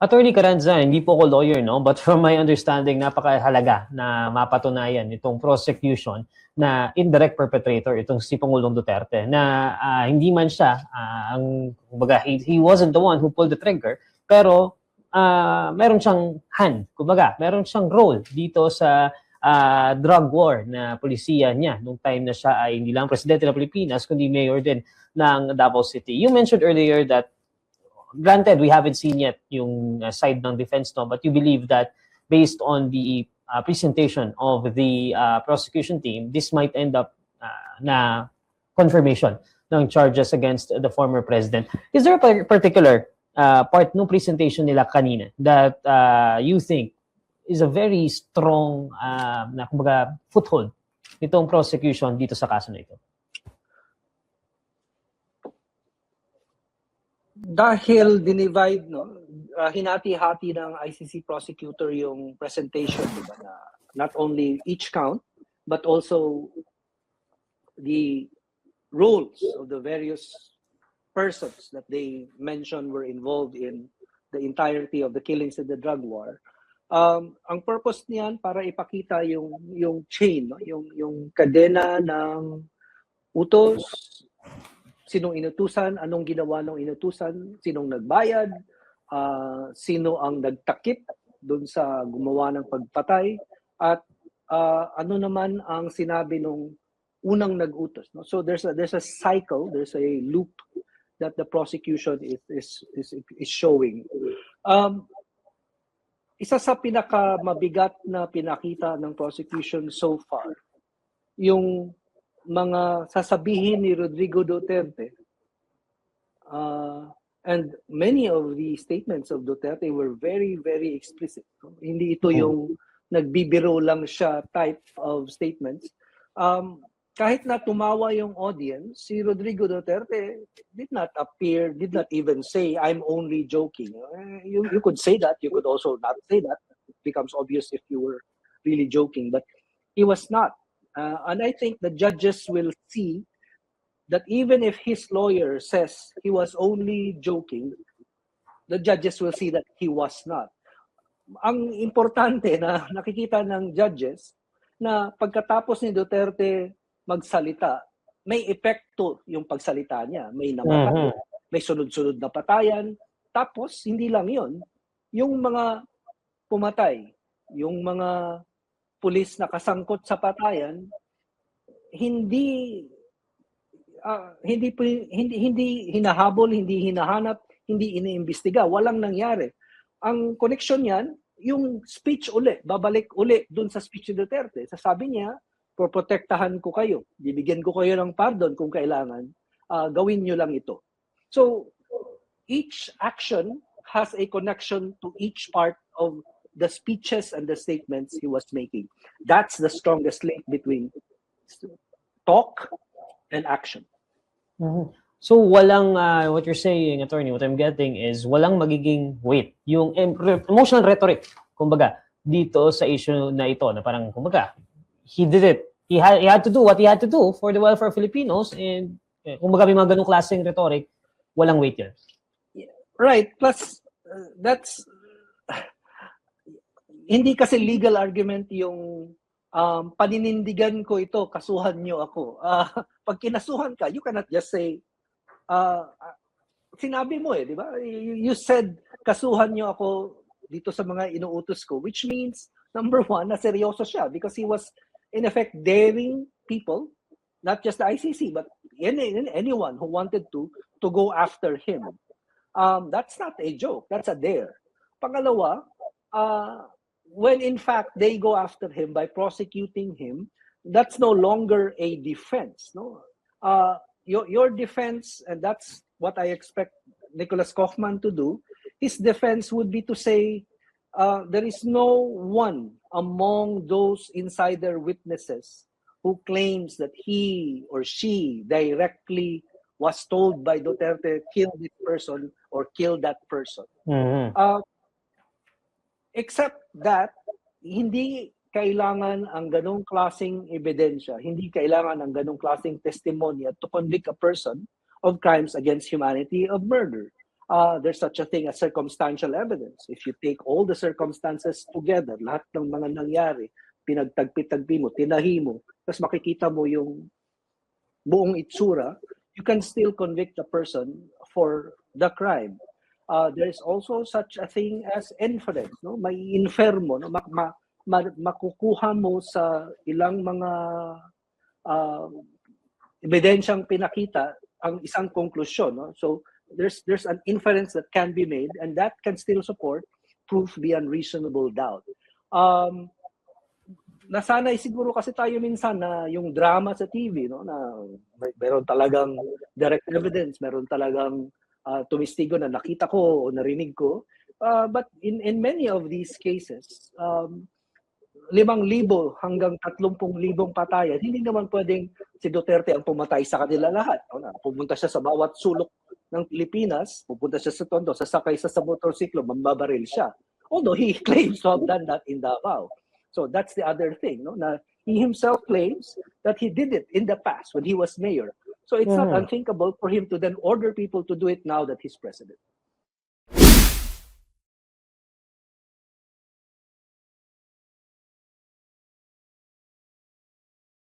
Attorney Carranza, hindi po ako lawyer, no? But from my understanding, napakahalaga na mapatunayan itong prosecution na indirect perpetrator itong si Pangulong Duterte na hindi man siya kumbaga he wasn't the one who pulled the trigger, pero meron siyang hand, kumbaga meron siyang role dito sa drug war na polisiya niya nung time na siya ay hindi lang presidente ng Pilipinas kundi mayor din ng Davao City. You mentioned earlier that granted, we haven't seen yet yung side ng defense, no, but you believe that based on the presentation of the prosecution team, this might end up na confirmation ng charges against the former president. Is there a particular part ng presentation nila kanina that you think is a very strong na kumbaga foothold nitong prosecution dito sa kaso na ito? Dahil dinivide, no, hinati-hati ng ICC prosecutor yung presentation, diba, na not only each count, but also the roles of the various persons that they mentioned were involved in the entirety of the killings in the drug war. Ang purpose niyan para ipakita yung chain, no, yung kadena ng utos, sinong inutusan, anong ginawa ng inutusan, sinong nagbayad, sino ang nagtakip doon sa gumawa ng pagpatay, at ano naman ang sinabi nung unang nag-utos. No? So there's a cycle, there's a loop that the prosecution is showing. Isa sa pinakamabigat na pinakita ng prosecution so far, yung mga sasabihin ni Rodrigo Duterte, and many of the statements of Duterte were very, very explicit. Hindi ito yung nagbibiro lang siya type of statements. Kahit na tumawa yung audience, si Rodrigo Duterte did not even say, "I'm only joking." You could say that, you could also not say that. It becomes obvious if you were really joking, but he was not. And I think the judges will see that even if his lawyer says he was only joking, the judges will see that he was not. Ang importante na nakikita ng judges na pagkatapos ni Duterte magsalita, may epekto yung pagsalita niya. May namatay, may sunod-sunod na patayan. Tapos, hindi lang yun. Yung mga pumatay, yung mga pulis na kasangkot sa patayan, hindi hinahabol, hindi hinahanap, hindi iniimbestiga, walang nangyari. Ang connection niyan, yung speech uli, babalik uli dun sa speech ni Duterte. Sasabi niya, poprotektahan ko kayo, bibigyan ko kayo ng pardon kung kailangan, gawin niyo lang ito. So, each action has a connection to each part of the speeches and the statements he was making. That's the strongest link between talk and action. So walang, what you're saying, attorney, what I'm getting is walang magiging weight. Yung emotional rhetoric, kumbaga, dito sa issue na ito, na parang, kumbaga, he did it. He had to do what he had to do for the welfare of Filipinos, and kumbaga may mga ganong klaseng rhetoric, walang weight yan. Right. Plus, that's hindi kasi legal argument yung paninindigan ko ito, kasuhan nyo ako. Pag kinasuhan ka, you cannot just say, sinabi mo di ba? You said, kasuhan nyo ako dito sa mga inuutos ko, which means, number one, na seryoso siya because he was, in effect, daring people, not just the ICC, but anyone who wanted to go after him. That's not a joke, that's a dare. Pangalawa, when in fact they go after him by prosecuting him, that's no longer a defense. No, your defense, and that's what I expect Nicholas Kaufman to do. His defense would be to say there is no one among those insider witnesses who claims that he or she directly was told by Duterte, kill this person or kill that person. Except that, hindi kailangan ang ganong klaseng ebidensya, hindi kailangan ang ganong klaseng testimonya to convict a person of crimes against humanity, of murder. there's such a thing as circumstantial evidence. If you take all the circumstances together, lahat ng mga nangyari, pinagtagpi-tagpi mo, tinahi mo, tapos makikita mo yung buong itsura, you can still convict a person for the crime. There is also such a thing as inference, no? May infer mo, no? Makukuha mo sa ilang mga ebidensyang pinakita ang isang konklusyon, no? So there's an inference that can be made, and that can still support proof beyond reasonable doubt. Nasanay siguro kasi tayo minsan na yung drama sa TV, no, na meron talagang direct evidence, meron talagang tumistigo na nakita ko o narinig ko. But in many of these cases, 5,000 hanggang 30,000 patayan, hindi naman pwedeng si Duterte ang pumatay sa kanila lahat. No? Pumunta siya sa bawat sulok ng Pilipinas, pupunta siya sa Tondo, sasakay sa motorsiklo, mambabaril siya. Although he claims to have done that in Davao. So that's the other thing, no? Na he himself claims that he did it in the past when he was mayor. So it's not unthinkable for him to then order people to do it now that he's president.